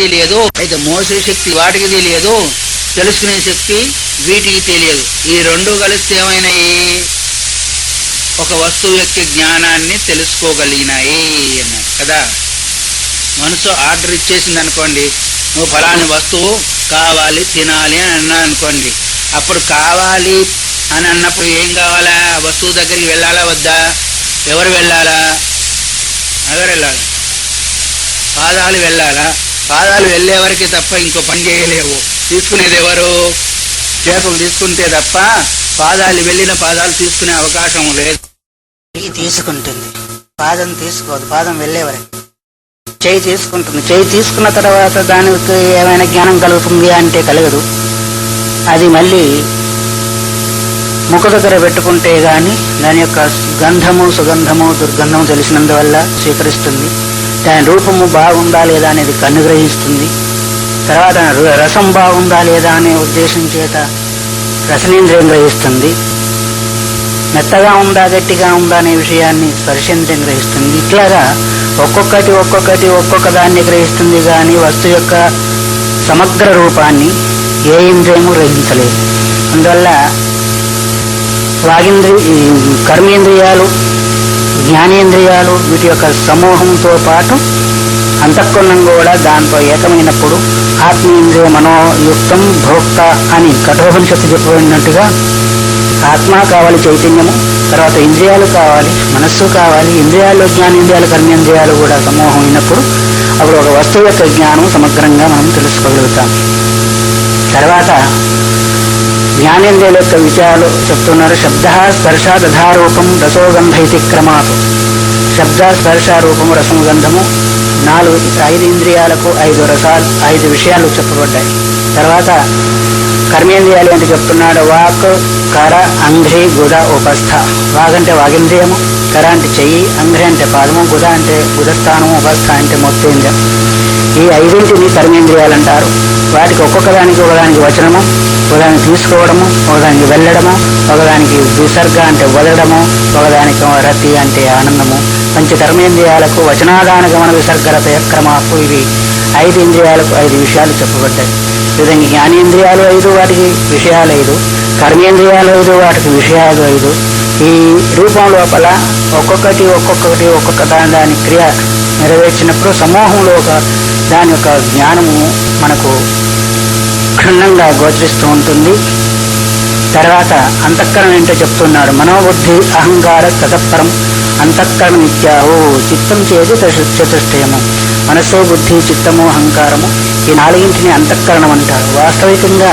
తెలియదు. అయితే మోసే శక్తి వాటికి తెలియదు, తెలుసుకునే శక్తి వీటికి తెలియదు. ఈ రెండు కలిస్తే ఏమైనాయి? ఒక వస్తువు యొక్క జ్ఞానాన్ని తెలుసుకోగలిగినాయి అన్నారు కదా. మనసు ఆర్డర్ ఇచ్చేసింది అనుకోండి, నువ్వు ఫలాని వస్తువు కావాలి తినాలి అని అన్నా అనుకోండి. అప్పుడు కావాలి అని అన్నప్పుడు ఏం కావాలా? వస్తువు దగ్గరికి వెళ్ళాలా వద్దా? ఎవరు వెళ్ళాలా? ఎవరు వెళ్ళాలి? పాదాలు వెళ్ళాలా? పాదాలు వెళ్ళే వరకే తప్ప ఇంకో పని చేయలేవు. తీసుకునేది ఎవరు? చేతులు తీసుకుంటే తప్ప పాదాలు వెళ్ళిన పాదాలు తీసుకునే అవకాశం లేదు. తీసుకుంటుంది, పాదం తీసుకోదు. పాదం వెళ్ళే వరకు చేయి తీసుకుంటుంది. చేయి తీసుకున్న తర్వాత దానికి ఏమైనా జ్ఞానం కలుగుతుంది అంటే కలగదు. అది మళ్ళీ ముఖ దగ్గర పెట్టుకుంటే గాని దాని యొక్క గంధము, సుగంధము, దుర్గంధము తెలిసినందువల్ల స్వీకరిస్తుంది. దాని రూపము బాగుందా లేదా అనేది కన్ను గ్రహిస్తుంది. తర్వాత రసం బాగుందా లేదా అనే ఉద్దేశం చేత రసనేంద్రియం గ్రహిస్తుంది. మెత్తగా ఉందా గట్టిగా ఉందా అనే విషయాన్ని స్పర్శేంద్రియం గ్రహిస్తుంది. ఇట్లాగా ఒక్కొక్క దాన్ని గ్రహిస్తుంది. కానీ వస్తువు యొక్క సమగ్ర రూపాన్ని ఏ ఇంద్రియము గ్రహించలేదు. అందువల్ల కర్మేంద్రియాలు, జ్ఞానేంద్రియాలు వీటి యొక్క సమూహంతో పాటు అంతఃకరణం కూడా దాంతో ఏకమైనప్పుడు ఆత్మేంద్రియ మనోయుక్తం భోక్త అని కఠోపనిషత్తు చెప్పబడినట్టుగా ఆత్మ కావాలి, చైతన్యము, తర్వాత ఇంద్రియాలు కావాలి, మనస్సు కావాలి. ఇంద్రియాల్లో జ్ఞానేంద్రియాలు, కర్మేంద్రియాలు కూడా సమూహం అయినప్పుడు అప్పుడు ఒక వస్తువు యొక్క జ్ఞానం సమగ్రంగా మనం తెలుసుకోగలుగుతాం. తర్వాత జ్ఞానేంద్రియాల యొక్క విషయాలు చెప్తున్నారు. శబ్ద స్పర్శ తథారూపం రసోగంధ ఇది క్రమాత్. శబ్ద స్పర్శ రూపము రసము గంధము 5 ఇంద్రియాలకు 5 రసాలు, 5 విషయాలు చెప్పబడ్డాయి. తర్వాత కర్మేంద్రియాలు అంటే చెప్తున్నాడు. వాక్, కర, అంఘ్రి, గుద, ఉపస్థ. వాగ్ అంటే వాగింద్రియము, కర అంటే చెయ్యి, అంఘ్రి అంటే పాదము, గుద అంటే గుదస్థానము, ఉపస్థ అంటే మొత్తేంద్రియం. ఈ 5 కర్మేంద్రియాలు అంటారు. వాటికి ఒకదానికి వచనము, ఒకదానికి తీసుకోవడము, ఒకదానికి వెళ్ళడము, ఒకదానికి విసర్గ అంటే వదలడము, ఒకదానికి రతి అంటే ఆనందము. పంచకర్మేంద్రియాలకు వచనాదాన గమన విసర్గరత క్రమాపు. ఇవి 5 ఇంద్రియాలకు 5 విషయాలు చెప్పబడ్డాయి. ఈ విధంగా జ్ఞానేంద్రియాలు 5, వాటికి విషయాలు 5, కర్మేంద్రియాలు 5, వాటికి విషయాలు 5. ఈ రూపం లోపల ఒక్కొక్క దాని క్రియ నెరవేర్చినప్పుడు సమూహంలో దాని యొక్క జ్ఞానము మనకు క్షుణ్ణంగా గోచరిస్తూ ఉంటుంది. తర్వాత అంతఃకరణ ఏంటో చెప్తున్నాడు. మనోబుద్ధి అహంకార తతఃపరం అంతఃకరణ నిత్యాహో చిత్తం చేది చతుష్టయము. మనస్సు, బుద్ధి, చిత్తము, అహంకారము ఈ 4 అంతఃకరణం అంటారు. వాస్తవికంగా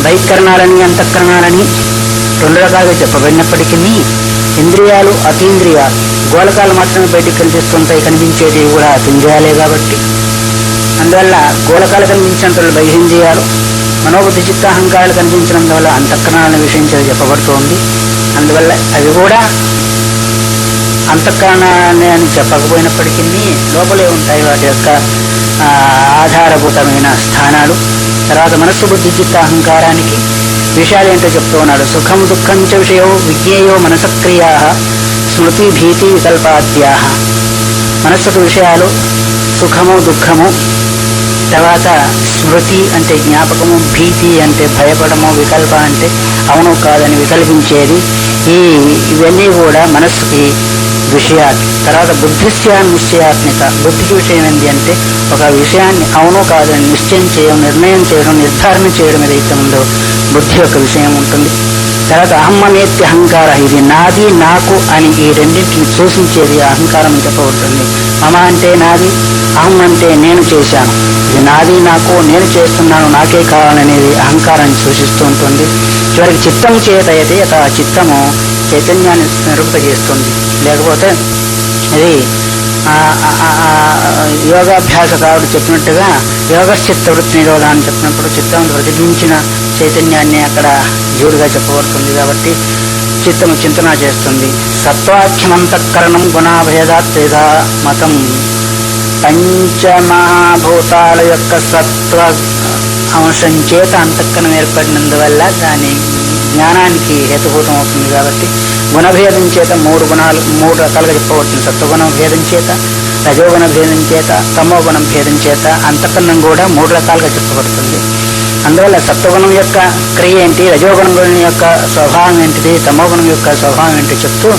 బహిష్కరణాలని అంతఃకరణాలని 2 రకాలుగా చెప్పబడినప్పటికీ ఇంద్రియాలు, అతీంద్రియాలు గోళకాలు మాత్రమే బయటికి కనిపిస్తుంటాయి. కనిపించేది కూడా అతీంద్రియాలే కాబట్టి అందువల్ల గోళకాలు కనిపించినంత బహిరింద్రియాలు, మనోబుద్ధి, చిత్తాహంకారాలు కనిపించినందువల్ల అంతఃకరణాలను విషయం చెప్పబడుతోంది. అందువల్ల అవి కూడా అంతఃకరణాన్ని అని చెప్పకపోయినప్పటికీ లోపలే ఉంటాయి వాటి యొక్క ఆధారభూతమైన స్థానాలు. తర్వాత మనస్సు, బుద్ధి, చిత్తాహంకారానికి విషయాలు ఏంటో చెప్తూ ఉన్నాడు. సుఖం దుఃఖం చ విషయో విజ్ఞేయో మనసక్రియా స్మృతి భీతి వికల్పాద్యా. మనస్సుకు విషయాలు సుఖము, దుఃఖము, తర్వాత స్మృతి అంటే జ్ఞాపకము, భీతి అంటే భయపడము, వికల్ప అంటే అవును కాదని వికల్పించేది. ఇవన్నీ కూడా మనస్సుకి విషయాలు. తర్వాత బుద్ధిస్యాన్ నిశ్చయాత్మిక. బుద్ధికి విషయం ఏంటి అంటే ఒక విషయాన్ని అవును కాదని నిశ్చయం చేయడం, నిర్ణయం చేయడం, నిర్ధారణ చేయడం ఏదైతే ఉందో బుద్ధి యొక్క విషయం ఉంటుంది. తర్వాత అహమ్మనేత్య అహంకార. ఇది నాది, నాకు అని ఈ రెండింటిని సూచించేది అహంకారం చెప్పబడుతుంది. మమ అంటే నాది, అహం అంటే నేను చేశాను. ఇది నాది, నాకు, నేను చేస్తున్నాను, నాకే కావాలనేది అహంకారాన్ని సూచిస్తూ ఉంటుంది. చివరికి చిత్తం చేత అయితే ఆ చిత్తము చైతన్యాన్ని నిరూపజేస్తుంది. లేకపోతే ఇది యోగాభ్యాసకారుడు చెప్పినట్టుగా యోగశ్చిత్త వృత్తి నిరోధాన్ని చెప్పినప్పుడు చిత్తం ప్రతిబించిన చైతన్యాన్ని అక్కడ జీవుడిగా చెప్పబడుతుంది. కాబట్టి చిత్తము చింతన చేస్తుంది. సత్వాఖ్యమంతఃకరణం గుణాభేదాత్ త్రిధా మతం. పంచమహాభూతాల యొక్క సత్వ అంశం చేత అంతఃకరణం ఏర్పడినందువల్ల దాని జ్ఞానానికి హేతుభూతం అవుతుంది. కాబట్టి గుణభేదం చేత 3 రకాలుగా చెప్పబడుతుంది. సత్వగుణ భేదం చేత, రజోగుణ భేదం చేత, తమోగుణం భేదం చేత అంతఃకరణం కూడా 3 రకాలుగా చెప్పబడుతుంది. అందువల్ల సత్వగుణం యొక్క క్రియ ఏంటి, రజోగుణం యొక్క స్వభావం ఏంటిది, తమోగుణం యొక్క స్వభావం ఏంటి చెప్తూ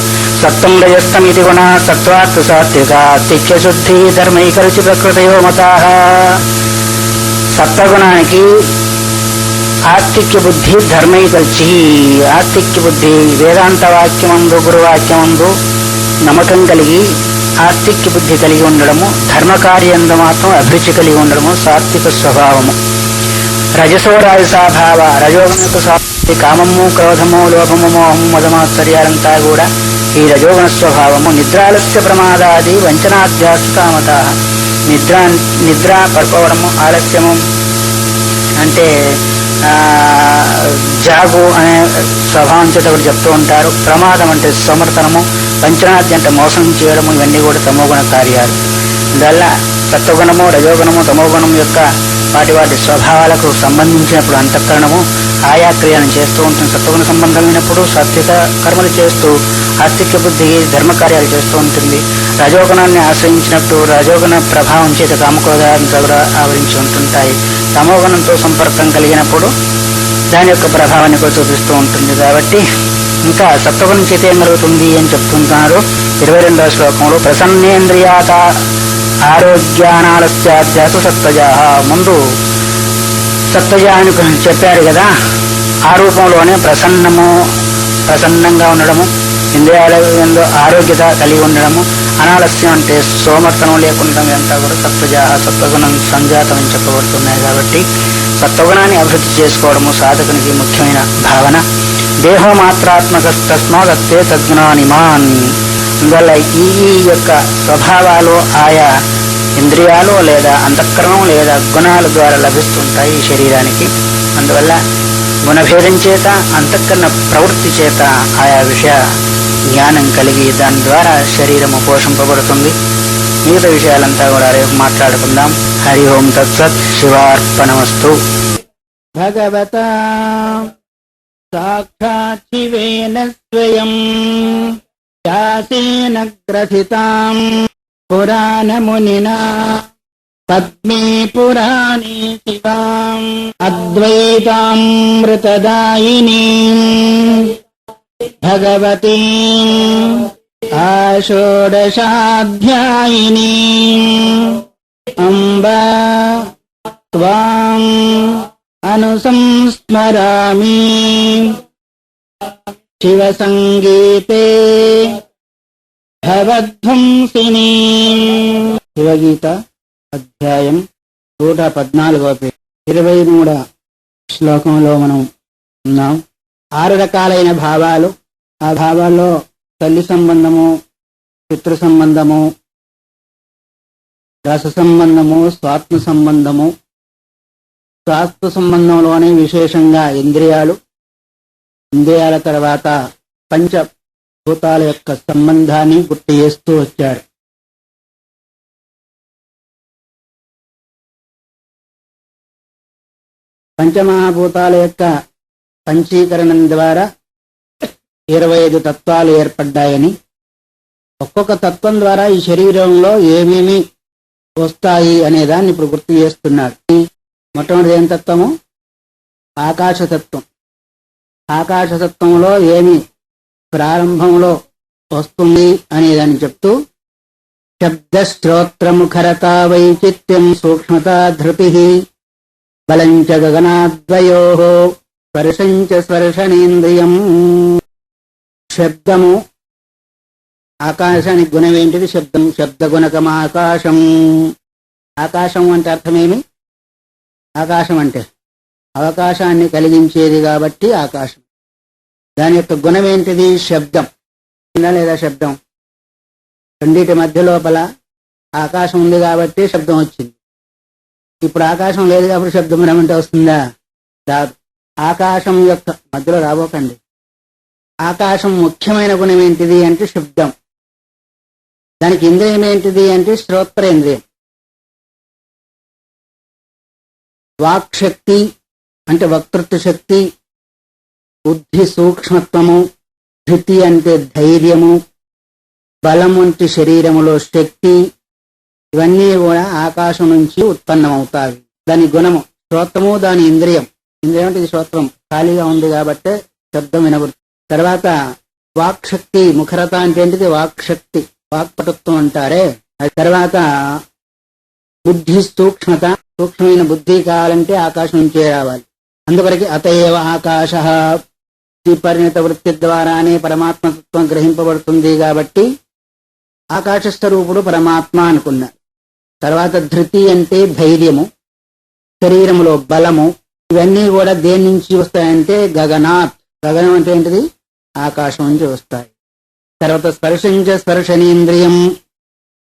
సత్వం రజస్తం ఇది గుణ సత్వాత్ సాత్విక ఆస్తిక్య శుద్ధి ధర్మైకరుచి ప్రకృతయో మతా. సత్వగుణానికి ఆస్తిక్య బుద్ధి, ధర్మైకల్చి. ఆస్తిక్య బుద్ధి వేదాంత వాక్యమందు, గురువాక్యమందు నమ్మకం కలిగి ఆస్తిక్య బుద్ధి కలిగి ఉండడము, ధర్మకార్యందు మాత్రం అభిరుచి కలిగి ఉండడము సాత్విక స్వభావము. రజసో రాజసాభావ, రజోగుణకు సాత్విక కామము, క్రోధము, లోభము, మోహము, మదమాత్సర్యాలంతా కూడా ఈ రజోగుణ స్వభావము. నిద్రాలస్య ప్రమాదాది వంచనాధ్యాస కామత. నిద్ర పడుకోవడము, ఆలస్యము అంటే జాగు అనే స్వభావం చేత ఒకటి చెప్తూ ఉంటారు. ప్రమాదం అంటే సమర్థనము, పంచనాద్య అంటే మోసం చేయడము, ఇవన్నీ కూడా తమోగుణ కార్యాలు. అందువల్ల సత్వగుణము, రజోగుణము, తమోగుణం యొక్క వాటి స్వభావాలకు సంబంధించినప్పుడు అంతఃకరణము ఆయా క్రియలను చేస్తూ ఉంటుంది. సత్వగుణ సంబంధమైనప్పుడు సాత్విక కర్మలు చేస్తూ ఆస్తిక్య బుద్ధి ధర్మకార్యాలు చేస్తూ ఉంటుంది. రజోగుణాన్ని ఆశ్రయించినప్పుడు రజోగుణ ప్రభావం చేత కామక్రోధాలను కూడా ఆవరించి ఉంటుంటాయి. తమోగుణంతో సంపర్కం కలిగినప్పుడు దాని యొక్క ప్రభావాన్ని కూడా చూపిస్తూ ఉంటుంది. కాబట్టి ఇంకా సత్వగుణం చేత ఏం కలుగుతుంది అని చెప్తున్నారు 22వ శ్లోకంలో. ప్రసన్నేంద్రియాత ఆరోగ్యానాలస్యాధ్యాస సత్వజ. ముందు సత్వజ అని చెప్పారు కదా, ఆ రూపంలోనే ప్రసన్నంగా ఉండడము, ఇంద్రియాల ఆరోగ్యత కలిగి ఉండడము, అనాలస్యం అంటే సోమర్థనం లేకుండా అంతా కూడా సత్వగుణం సంజాతం అని చెప్పబడుతున్నాయి. కాబట్టి సత్వగుణాన్ని అభివృద్ధి చేసుకోవడము సాధకునికి ముఖ్యమైన భావన. దేహో మాత్రాత్మక తస్మాదత్తే తద్గుణానిమాన్. అందువల్ల ఈ యొక్క స్వభావాలు ఆయా ఇంద్రియాలు లేదా అంతఃకరణం లేదా గుణాల ద్వారా లభిస్తుంటాయి ఈ శరీరానికి. అందువల్ల గుణభేదం చేత, అంతఃకరణ ప్రవృత్తి చేత ఆయా విషయ జ్ఞానం కలిగి దాని ద్వారా శరీరము పోషింపబడుతుంది. మిగతా విషయాలంతా కూడా రేపు మాట్లాడుకుందాం. హరి ఓం తత్సత్. శివార్పణమస్తు. భగవత సాక్షాత్ శివేన స్వయం వ్యాసేన గ్రథితాం పురాణమునినా పద్మే పురాణే శివాం అద్వైతామృతదాయినీం భగవతీం ఆషోడశాధ్యాయినీం అంబ త్వాం అనుసంస్మరామి శివసంగీతే భవధ్వంసినీ. శివగీత అధ్యాయం 114వ పేజీ 23వ శ్లోకంలో మనం ఉన్నాం. 6 రకాలైన భావాలు. ఆ భావాల్లో తల్లి సంబంధము, పితృ సంబంధము, రస సంబంధము, స్వాత్మ సంబంధము. స్వాత్మ సంబంధంలోనే విశేషంగా ఇంద్రియాల తర్వాత పంచభూతాల యొక్క సంబంధాన్ని గుర్తు చేస్తూ వచ్చాడు. పంచమహాభూతాల యొక్క పంచీకరణం ద్వారా 25 తత్వాలు ఏర్పడ్డాయని, ఒక్కొక్క తత్వం ద్వారా ఈ శరీరంలో ఏమేమి వస్తాయి అనే దాన్ని ఇప్పుడు గుర్తు చేస్తున్నాడు. మొట్టమొదటి ఏం తత్వము? ఆకాశతత్వం. ఆకాశతత్వంలో ఏమి ప్రారంభంలో వస్తుంది అనేదాన్ని చెప్తూ శబ్దశ్రోత్రముఖరతా వైచిత్యం సూక్ష్మతా ధృతి బలంచ గగనాద్వయో స్పర్శంచ స్పర్శనేంద్రియం. శబ్దము, ఆకాశానికి గుణం ఏంటిది? శబ్దం. శబ్దగుణకం ఆకాశం. ఆకాశం అంటే అర్థమేమి? ఆకాశం అంటే అవకాశాన్ని కలిగించేది కాబట్టి ఆకాశం. దాని యొక్క గుణం ఏంటిది? శబ్దం లేదా శబ్దం. రెండింటి మధ్య లోపల ఆకాశం ఉంది కాబట్టి శబ్దం వచ్చింది. ఇప్పుడు ఆకాశం లేదు కాబట్టి శబ్దం రమ్మంటే వస్తుందా? రాదు. ఆకాశం యొక్క మధ్యలో రాబోకండి. ఆకాశం ముఖ్యమైన గుణం ఏంటిది అంటే శబ్దం. దానికి ఇంద్రియం ఏంటిది అంటే శ్రోత్రేంద్రియం. వాక్శక్తి అంటే వక్తృత్వ శక్తి, బుద్ధి సూక్ష్మత్వము, ధృతి అంటే ధైర్యము, బలం వంటి శరీరములో శక్తి, ఇవన్నీ కూడా ఆకాశం నుంచి ఉత్పన్నమవుతాయి. దాని గుణము శ్రోత్రము, దాని ఇంద్రియం. ఇంద్రియం అంటే ఇది శ్రోత్రం, ఖాళీగా ఉంది కాబట్టి శబ్దం వినబడుతుంది. తర్వాత వాక్శక్తి, ముఖరత అంటే ఏంటిది? వాక్శక్తి, వాక్పటుత్వం అంటారే. అది తర్వాత బుద్ధి సూక్ష్మత, సూక్ష్మమైన బుద్ధి కావాలంటే ఆకాశం నుంచే రావాలి. అందువరకు అతయేవ ఆకాశ, ఈ పరిణత వృత్తి ద్వారానే పరమాత్మతత్వం గ్రహింపబడుతుంది కాబట్టి ఆకాశ స్వరూపుడు పరమాత్మ అనుకున్నారు. తర్వాత ధృతి అంటే ధైర్యము, శరీరములో బలము. ఇవన్నీ కూడా దేని నుంచి వస్తాయంటే గగనాత్. గగనం అంటే ఏంటిది? ఆకాశం నుంచి వస్తాయి. తర్వాత స్పర్శంచ స్పర్శనేంద్రియం,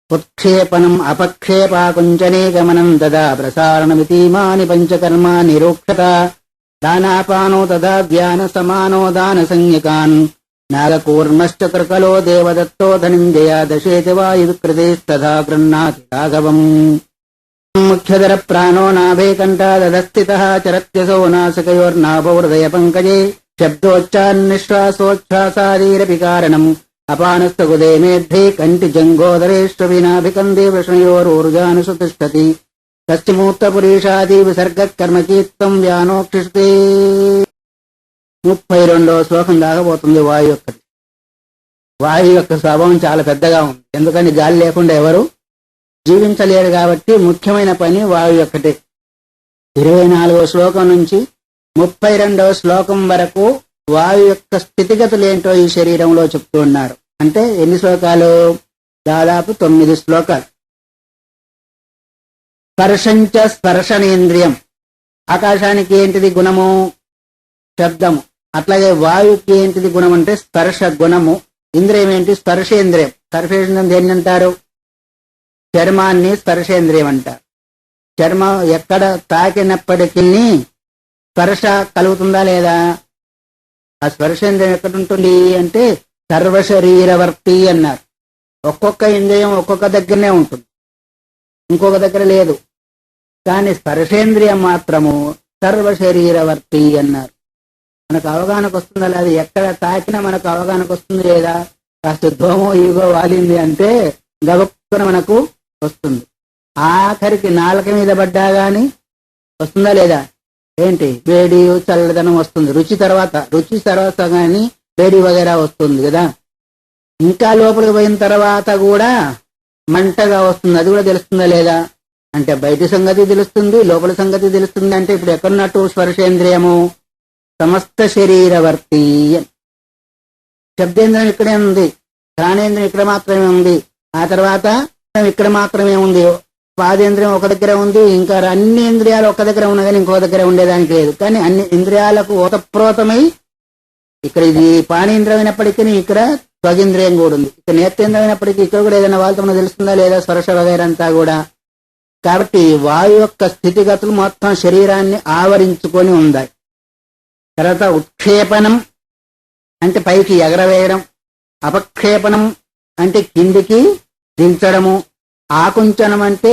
ఉత్క్షేపణం అపక్షేపాకుంచనే గమనం తదా ప్రసారణమితీమాని పంచకర్మ నిరోక్షత దానాపానో తదా ధ్యాన సమానో దాన సంజ్ఞకాన్ నాగకూర్మశ్చ కృకలో దేవదత్తో ధనంజయ దశేతి వాయుకృతేస్తథా గృహ్ణాతి రాఘవం. ముఖ్యధర ప్రాణో నాభే కంఠాదస్థితః చరత్యసో నాసికయోర్నాభో హృదయ పంకజే శబ్దోచ్చాన్నిశ్వాసోచ్ఛ్వాసాదీరపి కారణం అపానస్తగుదే మేద్ధే కంటి జంగోదరేష్వినాభికందే వృష్ణయోరూర్జానుసుతిష్టతి కశ్చిమూర్తపురీషాది విసర్గకర్మకీర్తం వ్యానోక్షిస్తే. 32వ శ్లోకం దాకపోతుంది వాయు యొక్కటి. వాయు యొక్క స్వభావం చాలా పెద్దగా ఉంది. ఎందుకని గాలి లేకుండా ఎవరు జీవించలేరు కాబట్టి ముఖ్యమైన పని వాయు యొక్కటే. 24వ శ్లోకం నుంచి 32వ శ్లోకం వరకు వాయు యొక్క స్థితిగతులు ఏంటో ఈ శరీరంలో చెప్తూ ఉన్నారు. అంటే ఎన్ని శ్లోకాలు? దాదాపు 9 శ్లోకాలు. స్పర్శంచ స్పర్శనేంద్రియం, ఆకాశానికి ఏంటిది గుణము? శబ్దము. అట్లాగే వాయుకి ఏంటిది గుణం అంటే స్పర్శ గుణము. ఇంద్రియం ఏంటి? స్పర్శేంద్రియం. స్పర్శేంద్రియం దేన్ని అంటారు? చర్మాన్ని స్పర్శేంద్రియం అంటారు. చర్మం ఎక్కడ తాకినప్పటికీ స్పర్శ కలుగుతుందా లేదా? ఆ స్పర్శేంద్రియం ఎక్కడుంటుంది అంటే సర్వశరీరవర్తి అన్నారు. ఒక్కొక్క ఇంద్రియం ఒక్కొక్క దగ్గరనే ఉంటుంది, ఇంకొక దగ్గర లేదు. కానీ స్పర్శేంద్రియం మాత్రము సర్వశరీరవర్తి అన్నారు. మనకు అవగాహనకు వస్తుందా లేదా? ఎక్కడ తాకినా మనకు అవగాహనకు వస్తుంది లేదా? కాస్త దోమో ఈగో వాలింది అంటే గబక్కున మనకు వస్తుంది. ఆఖరికి నాలుక మీద పడ్డా గాని వస్తుందా లేదా? ఏంటి? వేడి చల్లదనం వస్తుంది. రుచి తర్వాత గాని వేడి వగేరా వస్తుంది కదా. ఇంకా లోపలికి పోయిన తర్వాత కూడా మంటగా వస్తుంది. అది కూడా తెలుస్తుందా లేదా? అంటే బయటి సంగతి తెలుస్తుంది, లోపల సంగతి తెలుస్తుంది. అంటే ఇప్పుడు ఎక్కడున్నట్టు స్పర్శేంద్రియము? సమస్త శరీరవర్తి. శబ్దేంద్రియం ఇక్కడే ఉంది, ఘ్రాణేంద్రియం ఇక్కడ మాత్రమే ఉంది, ఆ తర్వాత ఇక్కడ మాత్రమే ఉంది. పాదేంద్రియం ఒక దగ్గర ఉంది, ఇంకా అన్ని ఇంద్రియాలు ఒక దగ్గర ఉన్నా కానీ ఇంకో దగ్గర ఉండేదానికి లేదు. కానీ అన్ని ఇంద్రియాలకు ఓతప్రోతమై ఇక్కడ ఇది పాణీంద్రియం అయినప్పటికీ ఇక్కడ త్వగింద్రియం కూడా ఉంది, ఇక్కడ నేత్రేంద్రియం అయినప్పటికీ ఇక్కడ కూడా ఏదైనా వాళ్ళతో మనకు తెలుస్తుందా లేదా? స్పర్శ వగైరంతా కూడా. కాబట్టి వాయు యొక్క స్థితిగతులు మొత్తం శరీరాన్ని ఆవరించుకొని ఉన్నాయి. తర్వాత ఉత్క్షేపణం అంటే పైకి ఎగరవేయడం, అపక్షేపణం అంటే కిందికి దించడము, ఆకుంచనం అంటే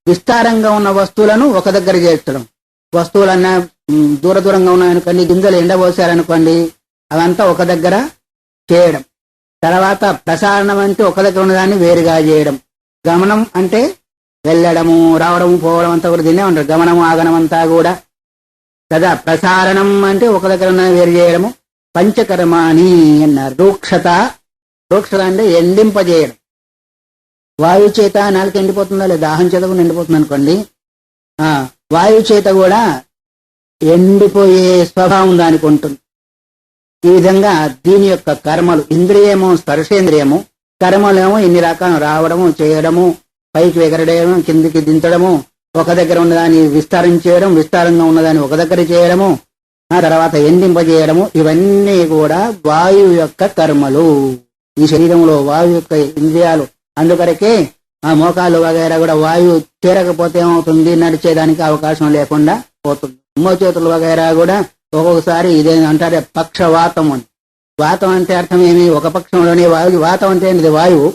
విస్తారంగా ఉన్న వస్తువులను ఒక దగ్గర చేర్చడం. వస్తువులన్నా దూరంగా ఉన్నాయనుకోండి, గింజలు ఎండబోసారనుకోండి, అవంతా ఒక దగ్గర చేయడం. తర్వాత ప్రసారణం అంటే ఒక దగ్గర ఉన్నదాన్ని వేరుగా చేయడం. గమనం అంటే వెళ్ళడము, రావడము, పోవడం అంతా కూడా దీన్నే ఉంటారు. గమనము ఆగమనం అంతా కూడా కదా. ప్రసారణం అంటే ఒక దగ్గర ఉన్న వేరు చేయడము. పంచకర్మాణి అన్నారు. రూక్షత అంటే ఎండింపజేయడం. వాయు చేత నాలుక ఎండిపోతుందా లేదా? దాహం చేత కూడా ఎండిపోతుంది అనుకోండి. వాయు చేత కూడా ఎండిపోయే స్వభావం దానికి ఉంటుంది. ఈ విధంగా దీని యొక్క కర్మలు, ఇంద్రియము స్పర్శేంద్రియము, కర్మలేమో ఇన్ని రకాలు రావడము, చేయడము, పైకి ఎగరడము, కిందికి దించడము, ఒక దగ్గర ఉన్నదాన్ని విస్తారం చేయడం, విస్తారంగా ఉన్నదాన్ని ఒక దగ్గర చేయడము, ఆ తర్వాత ఎండింపజేయడము, ఇవన్నీ కూడా వాయువు యొక్క కర్మలు. ఈ శరీరంలో వాయు యొక్క ఇంద్రియాలు. అందుకొరకే ఆ మోకాలు వగైరా కూడా వాయువు చేరకపోతే ఏమవుతుంది? నడిచేదానికి అవకాశం లేకుండా పోతుంది. మోచేతులు వగైరా కూడా ఒక్కొక్కసారి ఇదే అంటారే పక్షవాతం అని. వాతం అంటే అర్థం ఏమి? ఒక పక్షంలోనే వాయు. వాతం అంటే ఏంటిది? వాయువు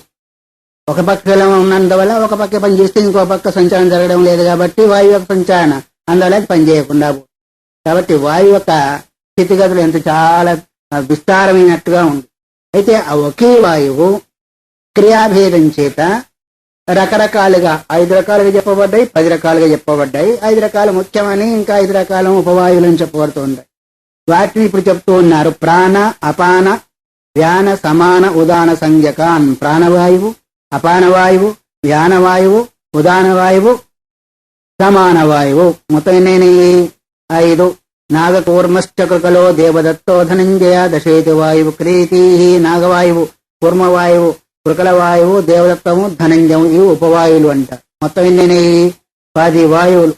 ఒక పక్కలో ఉన్నందువల్ల ఒక పక్క పని చేస్తే ఇంకో పక్క సంచారం జరగడం లేదు కాబట్టి వాయువు యొక్క సంచారణ, అందువల్ల పని చేయకుండా. కాబట్టి వాయువు యొక్క స్థితిగతులు ఎంత చాలా విస్తారమైనట్టుగా ఉంది. అయితే ఆ ఒకే వాయువు క్రియాభేదం చేత రకరకాలుగా 5 రకాలుగా చెప్పబడ్డాయి, 10 రకాలుగా చెప్పబడ్డాయి. 5 రకాలు ముఖ్యమని, ఇంకా 5 రకాల ఉపవాయువులని చెప్పబడుతూ ఉంటాయి. వాటిని ఇప్పుడు చెప్తూ ఉన్నారు. ప్రాణ, అపాన, వ్యాన, సమాన, ఉదాన సంజ్ఞకాన్. ప్రాణవాయువు, అపానవాయువు, వ్యానవాయువు, ఉదానవాయువు, సమానవాయువు. మొత్తం ఎన్ని? 5. నాగకూర్మశ్చకృకలో దేవదత్తో ధనంజయ దశేతి వాయువు క్రీతి. నాగవాయువు, కూర్మవాయువు, కృకలవాయువు, దేవదత్తము, ధనంజయము, ఇవి ఉపవాయువులు అంట. మొత్తం ఎన్ని? 10 వాయువులు.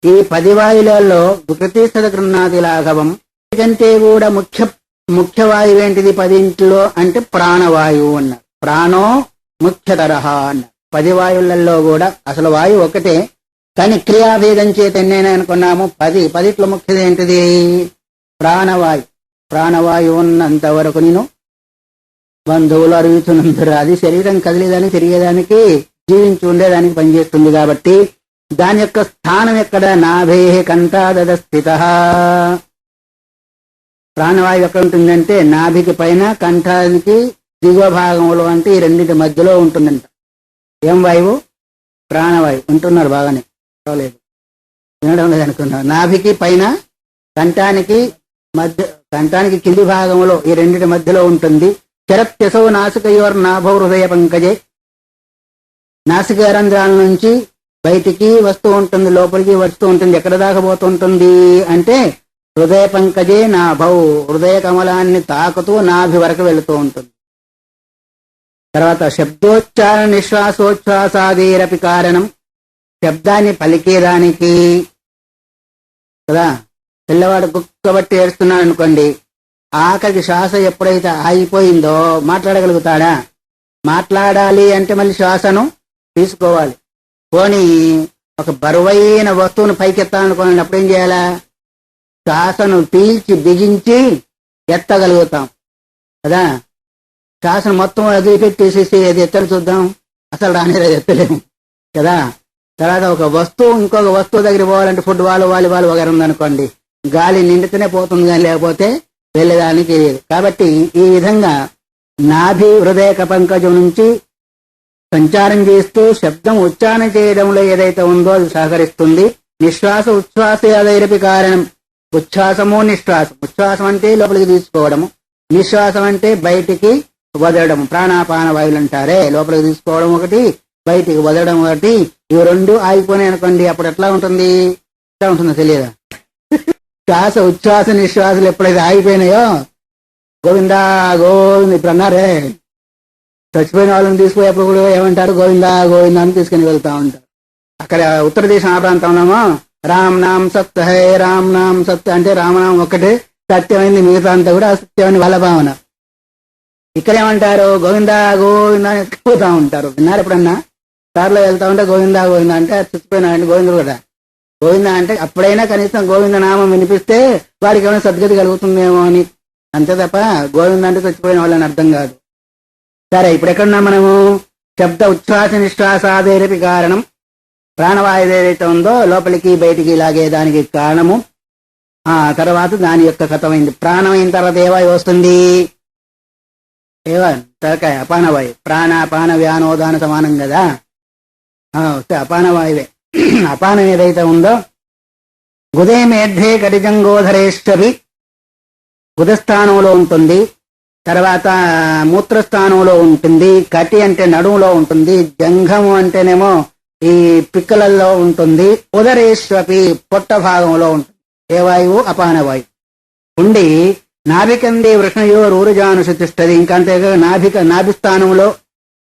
ఈ 10 వాయువులలో ప్రతిష్ఠిత గృహ్ణాది లాఘవం కంటే కూడా ముఖ్య వాయువు ఏంటిది 10 అంటే ప్రాణవాయువు అన్నారు. ప్రాణో ముఖ్యతరహ అన్నారు. 10 వాయువులలో కూడా అసలు వాయువు ఒకటే, కానీ క్రియాభేదం చేత ఎన్నైనా అనుకున్నాము. 10 ముఖ్యది ఏంటిది? ప్రాణవాయు. ప్రాణవాయువు ఉన్నంత వరకు నేను బంధువులు అరుగుతున్నందరూ, అది శరీరం కదిలేదానికి, తిరిగేదానికి, జీవించి ఉండేదానికి పనిచేస్తుంది. కాబట్టి దాని యొక్క స్థానం ఎక్కడ? నాభే కంఠాదద స్థిత. ప్రాణవాయువు ఎక్కడ ఉంటుందంటే నాభికి పైన, కంఠానికి దిగువ భాగంలో, అంటే ఈ రెండింటి మధ్యలో ఉంటుందంట. ఏం వాయువు? ప్రాణవాయువు. ఉంటున్నారు బాగానే, లేదు వినడం లేదు అనుకున్నారు. నాభికి పైన, కంఠానికి కింది భాగంలో, ఈ రెండింటి మధ్యలో ఉంటుంది. చరత్యసౌ నాసికయోర్ నాభౌ హృదయ పంకజే. నాసిక రంధ్రాల నుంచి బయటికి వస్తూ ఉంటుంది, లోపలికి వస్తూ ఉంటుంది. ఎక్కడ దాకా పోతుంటుంది అంటే హృదయ పంకజే నాభౌ, హృదయ కమలాన్ని తాకుతూ నాభి వరకు వెళుతూ ఉంటుంది. తర్వాత శబ్దోచ్చారణ నిశ్వాసోచ్ఛ్వాసాదేరపి కారణం. శబ్దాన్ని పలికేదానికి కదా, పిల్లవాడు కుక్కబట్టి ఏడుస్తున్నాడు అనుకోండి, ఆఖరికి శ్వాస ఎప్పుడైతే ఆగిపోయిందో మాట్లాడగలుగుతాడా? మాట్లాడాలి అంటే మళ్ళీ శ్వాసను తీసుకోవాలి. పోనీ ఒక బరువైన వస్తువును పైకెత్తాలనుకోండి, అప్పుడేం చేయాలా? శ్వాసను పీల్చి బిగించి ఎత్తగలుగుతాం కదా. శ్వాసను మొత్తం వదిలిపెట్టేసేసి అది ఎత్తలు చూద్దాం, అసలు రానేది, ఎత్తలేము కదా. తర్వాత ఒక వస్తువు ఇంకొక వస్తువు దగ్గర పోవాలంటే ఫుట్బాల్, వాలీబాల్ వగైరా ఉందనుకోండి, గాలి నిండితేనే పోతుంది, కానీ లేకపోతే వెళ్ళేదానికి లేదు. కాబట్టి ఈ విధంగా నాభి హృదయ పంకజం నుంచి సంచారం చేస్తూ శబ్దం ఉచ్చారణ చేయడంలో ఏదైతే ఉందో అది సహకరిస్తుంది. నిశ్వాస ఉచ్ఛ్వాస అదైరపి కారణం. ఉచ్ఛ్వాసము నిశ్వాసం. ఉచ్ఛ్వాసం అంటే లోపలికి తీసుకోవడము, నిశ్వాసం అంటే బయటికి వదలడము. ప్రాణాపాన వాయువులు అంటారే, లోపలికి తీసుకోవడం ఒకటి, బయటికి వదలడం ఒకటి. ఇవి రెండు ఆగిపోయినాయి అనుకోండి, అప్పుడు ఎట్లా ఉంటుంది? ఎట్లా ఉంటుందో తెలియదా? శ్వాస ఉచ్ఛ్వాస నిశ్వాసాలు ఎప్పుడైతే ఆగిపోయినాయో, గోవిందా గోవింద. ఇప్పుడు అన్నారే, చచ్చిపోయిన వాళ్ళని తీసుకుపోయేప్పుడు కూడా ఏమంటారు? గోవిందా గోవిందా అని తీసుకుని వెళ్తా ఉంటారు. అక్కడ ఉత్తర దేశం ఆ ప్రాంతంలోమో రామ్ నామ్ సత్ హే, రామ్ నామ్ సత్ అంటే రామనామం ఒక్కటే సత్యమైంది, మిగతా అంతా కూడా అసత్యమని వాళ్ళ భావన. ఇక్కడేమంటారు? గోవిందా గోవిందా అని ఎత్తుకుపోతా ఉంటారు. విన్నారు ఎప్పుడన్నా? కారులో వెళ్తా ఉంటే గోవిందా గోవిందా అంటే చచ్చిపోయినాడండి గోవిందుడు కూడా. గోవింద అంటే అప్పుడైనా కనీసం గోవింద నామం వినిపిస్తే వాడికి ఏమైనా సద్గతి కలుగుతుందేమో అని, అంతే తప్ప గోవింద అంటే చచ్చిపోయిన వాళ్ళని అర్థం కాదు. సరే, ఇప్పుడు ఎక్కడున్నా మనము? శబ్ద ఉచ్ఛ్వాస నిశ్వాసాదేరపి కారణం. ప్రాణవాయువు ఏదైతే ఉందో లోపలికి బయటికి లాగేదానికి కారణము. ఆ తర్వాత దాని యొక్క కథమైంది. ప్రాణం అయిన తర్వాత ఏ వాయువు వస్తుంది? తలకాయ, అపానవాయువు. ప్రాణాపాన వ్యానోదాన సమానం కదా, వస్తే అపానవాయువే. అపానం ఏదైతే ఉందో గుదే మేధ్యే కటిజంగోధరేష్టవి, గుదస్థానంలో ఉంటుంది. తర్వాత మూత్రస్థానంలో ఉంటుంది. కటి అంటే నడుములో ఉంటుంది. జంఘము అంటేనేమో ఈ పిక్కలలో ఉంటుంది. ఉదరేష్వపి పొట్ట భాగంలో ఉంటుంది. ఏ వాయువు? అపానవాయువు ఉండి నాభికందే వృషణయో రూరుజానుషతిష్టది. ఇంకా అంతేగా నాభిస్థానంలో,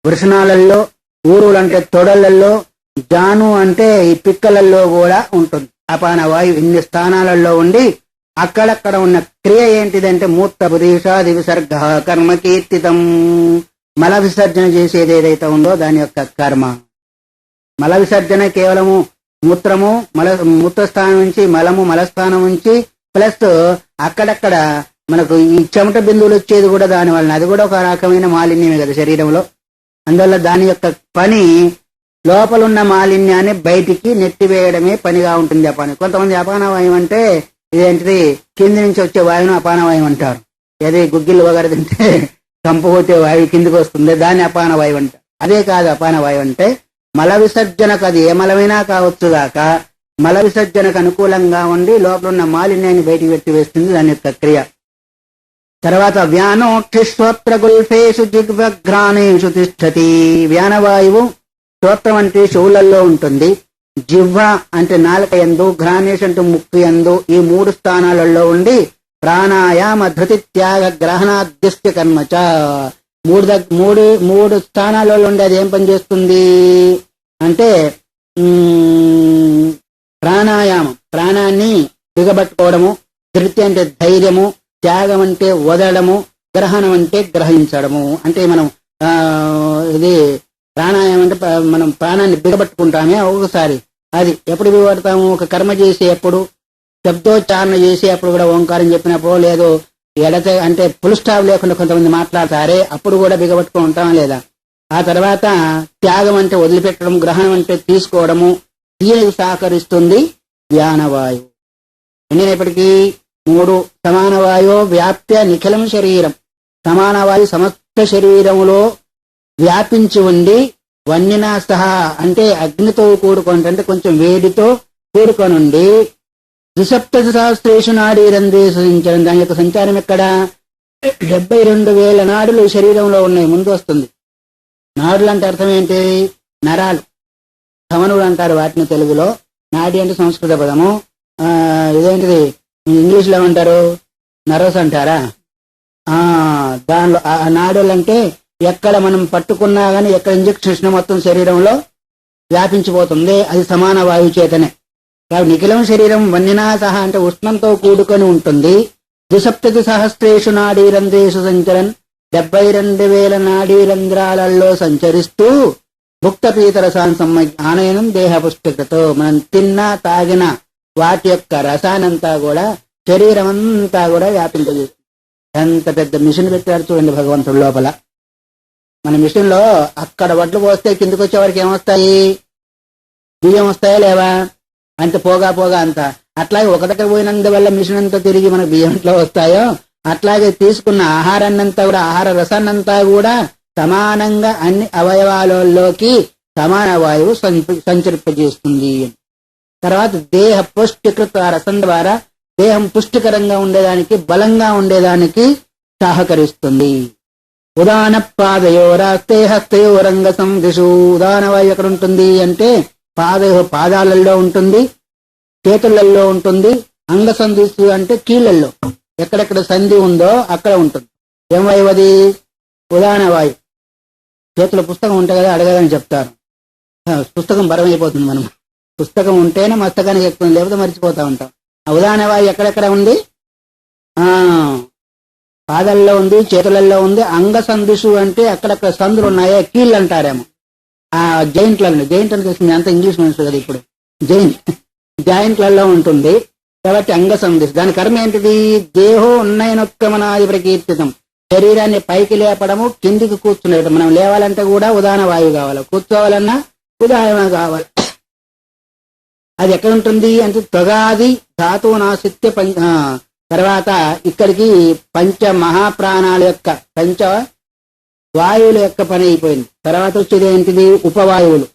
వృషణాలలో, ఊరులు అంటే తొడలలో, జాను అంటే ఈ పిక్కలలో కూడా ఉంటుంది అపానవాయువు. ఇన్ని స్థానాలలో ఉండి అక్కడక్కడ ఉన్న క్రియ ఏంటిదంటే మూత్రపురీషాది విసర్గ కర్మ కీర్తితం. మల విసర్జన చేసేది ఏదైతే ఉందో దాని యొక్క కర్మ. మల విసర్జన కేవలము మూత్రము, మూత్రస్థానం నుంచి మలము, మలస్థానం నుంచి ప్లస్ అక్కడక్కడ మనకు ఈ చెమట బిందువులు వచ్చేది కూడా దాని వలన. అది కూడా ఒక రకమైన మాలిన్యమే కదా శరీరంలో. అందువల్ల దాని యొక్క పని లోపలున్న మాలిన్యాన్ని బయటికి నెట్టివేయడమే పనిగా ఉంటుంది అపాన. కొంతమంది అపానవాయువు అంటే ఇదేంటిది, కింది నుంచి వచ్చే వాయువును అపానవాయువు అంటారు. ఏది గుగ్గిళ్ళు వగర తింటే కంపు కొట్టే వాయువు కిందికి వస్తుంది, దాన్ని అపానవాయువు అంటారు. అదే కాదు అపాన వాయువు అంటే మల విసర్జనకు, అది ఏ మలమైనా కావచ్చు గాక, మల విసర్జనకు అనుకూలంగా ఉండి లోపల ఉన్న మాలిన్యాన్ని బయటికి పెట్టి వేస్తుంది దాని యొక్క క్రియ. తర్వాత వ్యానోక్షిశ్రోత్ర గుల్ఫేషు జిగ్వఘ్రాణేషు తిష్టతి. వ్యానవాయువు శ్రోత్రం అంటే చెవులలో ఉంటుంది, జిహ్వ అంటే నాలుక యందు, ఘ్రాణేష్ అంటే ముక్కు యందు, ఈ 3 స్థానాలలో ఉండి ప్రాణాయామ ధృతి త్యాగ గ్రహణాద్యస్య కర్మచ. మూడు స్థానాలలో ఉండి అది ఏం పని చేస్తుంది అంటే ప్రాణాయామం, ప్రాణాన్ని బిగబట్టుకోవడము, ధృతి అంటే ధైర్యము, త్యాగం అంటే వదలడము, గ్రహణం అంటే గ్రహించడము. అంటే మనం ఇది ప్రాణాయామం అంటే మనం ప్రాణాన్ని బిగబట్టుకుంటామే ఒకసారి, అది ఎప్పుడు బిగబడతాము? ఒక కర్మ చేసేటప్పుడు, శబ్దోచ్చారణ చేసేటప్పుడు కూడా ఓంకారం చెప్పినప్పుడు, లేదు ఎడత అంటే ఫుల్ స్టాప్ లేకుండా కొంతమంది మాట్లాడతారే అప్పుడు కూడా బిగబట్టుకుని ఉంటామా లేదా? ఆ తర్వాత త్యాగం అంటే వదిలిపెట్టడం, గ్రహణం అంటే తీసుకోవడము, దీనికి సహకరిస్తుంది వ్యానవాయువు. ఎన్నినప్పటికీ 3 సమానవాయో వ్యాప్య నిఖిలం శరీరం. సమానవాయు సమస్త శరీరములో వ్యాపించి ఉండి వన్నినా సహా అంటే అగ్నితో కూడుకొని, అంటే కొంచెం వేడితో కూడుకొనుండి ద్విసప్తతి సహస్రేషు నాడీరంధ్రేషు సంచరం. దాని యొక్క సంచారం ఎక్కడ? 72,000 నాడులు శరీరంలో ఉన్నాయి. ముందు వస్తుంది. నాడులు అంటే అర్థం ఏంటి? నరాలు, ధమనులు అంటారు వాటిని తెలుగులో. నాడి అంటే సంస్కృత పదము. ఇదేంటిది ఇంగ్లీష్ లో ఏమంటారు? నర్వస్ అంటారా? దానిలో నాడులు అంటే ఎక్కడ మనం పట్టుకున్నా గానీ, ఎక్కడ ఇంజెక్షన్ ఇచ్చిన మొత్తం శరీరంలో వ్యాపించిపోతుంది. అది సమాన వాయువు చేతనే. కాబట్టి నిఖిలం శరీరం వన్నినా సహా అంటే ఉష్ణంతో కూడుకొని ఉంటుంది. ద్విసప్తతి సహస్రేషు నాడీరంధ్రేషు సంచరన్. 72,000 నాడీరంధ్రాలలో సంచరిస్తూ భుక్త పీతరసాన్ ఆనయనం దేహ పుష్టికతో, మనం తిన్నా తాగిన వాటి యొక్క రసానంతా కూడా శరీరం అంతా కూడా వ్యాపింపజేస్తుంది. ఎంత పెద్ద మిషన్ పెట్టారు చూడండి భగవంతుడి లోపల. మన మిషన్ లో అక్కడ వడ్లు పోస్తే కిందకి వచ్చే వరకు ఏమొస్తాయి? బియ్యం వస్తాయా లేవా? అంత పోగా అంత. అట్లాగే ఒక దగ్గర పోయినందువల్ల మిషన్ అంతా తిరిగి మన బియ్యంలో వస్తాయో, అట్లాగే తీసుకున్న ఆహారాన్నంతా కూడా, ఆహార రసాన్నంతా కూడా సమానంగా అన్ని అవయవాలలోకి సమాన వాయువు సంచరింపజేస్తుంది. తర్వాత దేహ పుష్టికృత రసం ద్వారా దేహం పుష్టికరంగా ఉండేదానికి, బలంగా ఉండేదానికి సహకరిస్తుంది. ఉదాన పాదయోరాస్తే హస్తయోరంగ సందిషు. ఉదాన వాయువు ఎక్కడ ఉంటుంది అంటే పాదాలలో ఉంటుంది, చేతులలో ఉంటుంది. అంగ సంధిస్తు అంటే కీళ్లలో, ఎక్కడెక్కడ సంధి ఉందో అక్కడ ఉంటుంది. ఏం వాయువు అది? ఉదాన వాయువు. చేతిలో పుస్తకం ఉంటాయి కదా, అడగదని చెప్తారు. పుస్తకం బరమైపోతుంది. మనం పుస్తకం ఉంటేనే మస్తకానికి ఎక్కుతుంది, లేకపోతే మర్చిపోతా ఉంటాం. ఆ ఉదాన వాయువు ఎక్కడెక్కడ ఉంది? పాదాల్లో ఉంది, చేతులలో ఉంది. అంగ సంధిషు అంటే అక్కడక్కడ సందులు ఉన్నాయో కీళ్ళు అంటారేమో. ఆ జైంట్లలో, జైంట్ అని తెలిసింది, అంత ఇంగ్లీష్ మనుషులు కదా ఇప్పుడు. జాయింట్లలో ఉంటుంది. కాబట్టి అంగ సంధిషు. దాని కర్మ ఏంటిది? దేహో ఉన్నయనొక్కమనాది ప్రకీర్తితం. శరీరాన్ని పైకి లేపడము, కిందికి కూర్చునేయడం. మనం లేవాలంటే కూడా ఉదాన వాయువు కావాలి, కూర్చోవాలన్నా ఉదాహరణ కావాలి. అది ఎక్కడ ఉంటుంది అంటే త్వగాది ధాతువు నాసిత్య తర్వాత ఇక్కడికి పంచ మహాప్రాణాల యొక్క, పంచ వాయువుల యొక్క పని అయిపోయింది. తర్వాత వచ్చేది ఏంటిది? ఉపవాయువులు.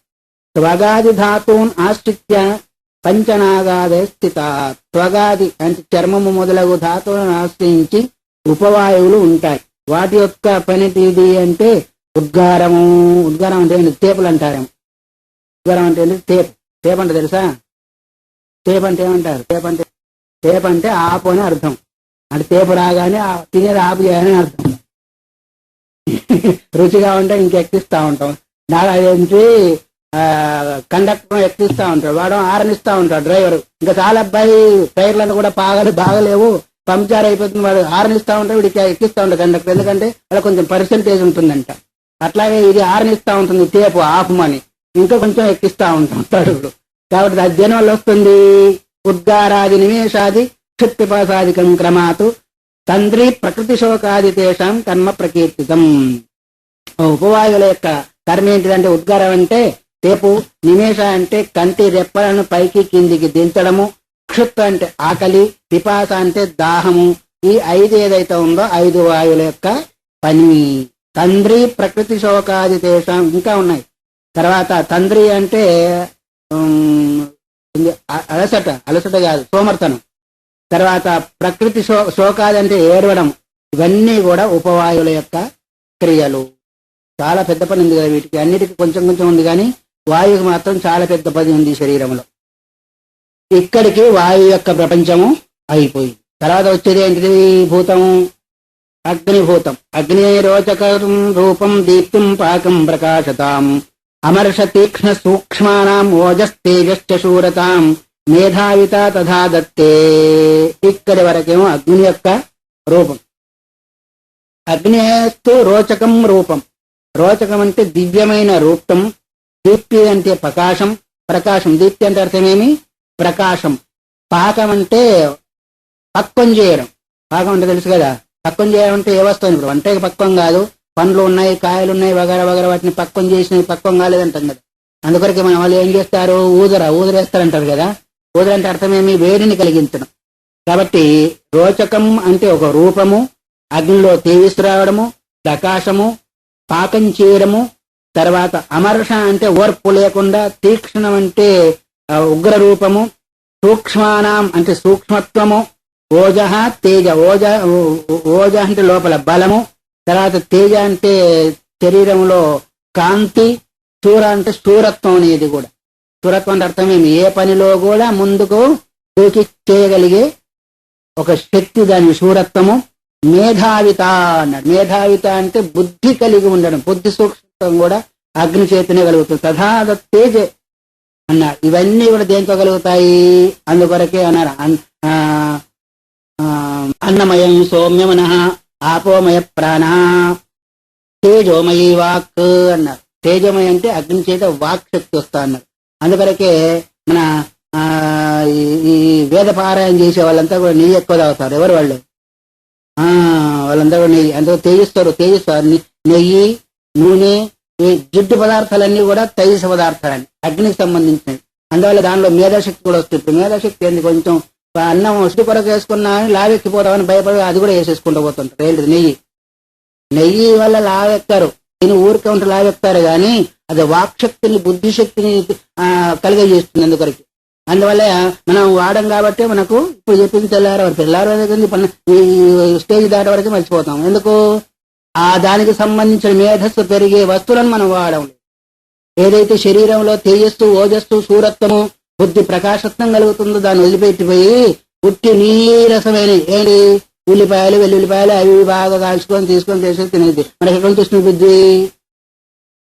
త్వగాది ధాతువున్ ఆశ్రిత్య పంచనాగాదే స్థిత. త్వగాది అంటే చర్మము మొదలగు ధాతువులను ఆశ్రయించి ఉపవాయువులు ఉంటాయి. వాటి యొక్క పనిటిది అంటే ఉద్గారము. ఉద్గారం అంటే ఏంటి? తేపులు అంటారేమో. ఉద్గారం అంటే ఏంటి? తేపు అంటే తెలుసా? తేపు అంటే ఏమంటారు? తేపు అంటే ఆపు అని అర్థం. అంటే తేపు రాగానే తినేది ఆపు చేయాలని అర్థం. రుచిగా ఉంటే ఇంకెక్కిస్తా ఉంటాం. అదేంటి కండక్టర్ ఎక్కిస్తా ఉంటాడు, వాడు ఆరనిస్తా ఉంటాడు డ్రైవర్. ఇంకా చాలా అబ్బాయి టైర్లను కూడా బాగలేవు, పంక్చర్ అయిపోతుంది, వాడు ఆరనిస్తా ఉంటాడు, వీడికి ఎక్కిస్తా ఉంటాడు కండక్టర్. ఎందుకంటే అలా కొంచెం పర్సెంటేజ్ ఉంటుందంట. అట్లాగే ఇది ఆరనిస్తా ఉంటుంది తేపు ఆపుమని, ఇంకా కొంచెం ఎక్కిస్తా ఉంటాడు. కాబట్టి అది దేని వల్ల వస్తుంది? ఉద్గారాది నిమేషాది క్షుత్పిపాసాదికం క్రమాతు తండ్రి ప్రకృతి శోకాది తేషాం కర్మ ప్రకీర్తితం. ఉపవాయువుల యొక్క కర్మ ఏంటిదంటే ఉద్గారం అంటే తేపు, నిమేష అంటే కంటి రెప్పలను పైకి కిందికి దించడము, క్షుత్ అంటే ఆకలి, పిపాస అంటే దాహము. ఈ 5 ఏదైతే ఉందో 5 వాయువుల యొక్క పని. తండ్రి ప్రకృతి శోకాది తేషాం ఇంకా ఉన్నాయి. తర్వాత తండ్రి అంటే అలసట కాదు, సోమర్తనం. తర్వాత ప్రకృతి శోకాది అంటే ఏడవడం. ఇవన్నీ కూడా ఉపవాయువుల యొక్క క్రియలు. చాలా పెద్ద పని ఉంది కదా వీటికి, అన్నిటికీ కొంచెం కొంచెం ఉంది కానీ వాయువుకి మాత్రం చాలా పెద్ద పని ఉంది శరీరంలో. ఇక్కడికి వాయువు యొక్క ప్రపంచము అయిపోయింది. తర్వాత వచ్చేది ఏంటిది? భూతం, అగ్నిభూతం. అగ్నిరోచకం రూపం దీప్తిం పాకం ప్రకాశతాం అమర్ష తీక్ష్ణ సూక్ష్మానాం ఓజస్తేజశ్చ శూరతాం మేధావిత తథా దత్తే. ఇక్కడి వరకేమో అగ్ని యొక్క రూపం. అగ్నేస్తు రోచకం రూపం. రోచకం అంటే దివ్యమైన రూపం. దీప్తి అంటే ప్రకాశం. ప్రకాశం, దీప్తి అంటే అర్థమేమి? ప్రకాశం. పాకం అంటే పక్వం చేయడం. పాకం అంటే తెలుసు కదా, పక్వం చేయడం అంటే ఏ వస్తువు? ఇప్పుడు వంటకి పక్వం కాదు, పండ్లు ఉన్నాయి, కాయలు ఉన్నాయి, వగర వగర వాటిని పక్వం చేసినవి పక్వం కాలేదంటాం కదా. అందుకొరకే మన వాళ్ళు ఏం చేస్తారు? ఊదరేస్తారంటారు కదా. ఊదర అంటే అర్థమేమి? వేడిని కలిగించడం. కాబట్టి రోచకం అంటే ఒక రూపము, అగ్నిలో తేజస్సు ప్రకాశము, పాకం చేయడము. తర్వాత అమర్ష అంటే ఓర్పు లేకుండా, తీక్ష్ణం అంటే ఉగ్ర రూపము, సూక్ష్మానాం అంటే సూక్ష్మత్వము, ఓజ తేజ. ఓజ అంటే లోపల బలము, తర్వాత తేజ అంటే శరీరంలో కాంతి, శూర అంటే శూరత్వం అనేది కూడా. శూరత్వం అంటే అర్థమేమి? ఏ పనిలో కూడా ముందుకు దూకి చేయగలిగే ఒక శక్తి, దాని శూరత్వము. మేధావిత అన్నాడు. మేధావిత అంటే బుద్ధి కలిగి ఉండడం. బుద్ధి సూక్ష్మత్వం కూడా అగ్ని చేతనే కలుగుతుంది. తథా తేజే అన్నారు. ఇవన్నీ కూడా దేంతో కలుగుతాయి? అందుకొరకే అన్నారు అన్నమయం సౌమ్యమన ఆపోమయ ప్రాణ తేజోమయీ వాక్ అన్నారు. తేజోమయ అంటే అగ్ని చేత వాక్ శక్తి వస్తా అన్నారు. అందుకొరకే మన ఈ వేద పారాయణ చేసే వాళ్ళంతా కూడా నెయ్యి ఎక్కువ తాగుతారు. ఎవరు వాళ్ళు? వాళ్ళంతా కూడా నెయ్యి అందులో తేజిస్తారు. నెయ్యి, నూనె, ఈ జిడ్డు పదార్థాలన్నీ కూడా తైజస పదార్థాలని, అగ్నికి సంబంధించినవి. అందువల్ల దానిలో మేధాశక్తి కూడా వస్తుంది. ఇప్పుడు మేధాశక్తి ఏంది? కొంచెం అన్నం వస్తు కొరకు వేసుకున్నా లావెక్కిపోతామని భయపడి అది కూడా వేసేసుకుంటూ పోతుంటారు. ఏంటిది? నెయ్యి వల్ల లావెక్తారు. దీని ఊరికే ఉంటే లావెక్తారు కానీ అది వాక్శక్తిని, బుద్ధిశక్తిని కలిగజేస్తుంది. అందుకొరకు అందువల్ల మనం వాడం కాబట్టి మనకు ఇప్పుడు చెప్పింది తెల్లారు ఈ స్టేజ్ దాటి వరకు మర్చిపోతాం. ఎందుకు? దానికి సంబంధించిన మేధస్సు పెరిగే వస్తువులను మనం వాడడం. ఏదైతే శరీరంలో తేజస్సు, ఓజస్సు, శూరత్వము, బుద్ధి ప్రకాశత్వం కలుగుతుందో దాన్ని వదిలిపెట్టిపోయి పుట్టి నీరసమైన ఏంటి? ఉల్లిపాయలు, వెల్లుల్లిపాయలు అవి బాగా కాల్చుకొని తీసుకొని చేసేది తినేది. మనకి ఎక్కడ చూసిన బుద్ధి?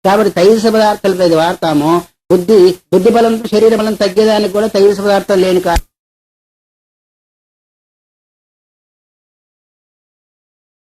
కాబట్టి తైజస పదార్థాలు వాడతాము. బుద్ధి బలం, శరీర బలం తగ్గేదానికి కూడా తైజస పదార్థాలు లేని కాదు.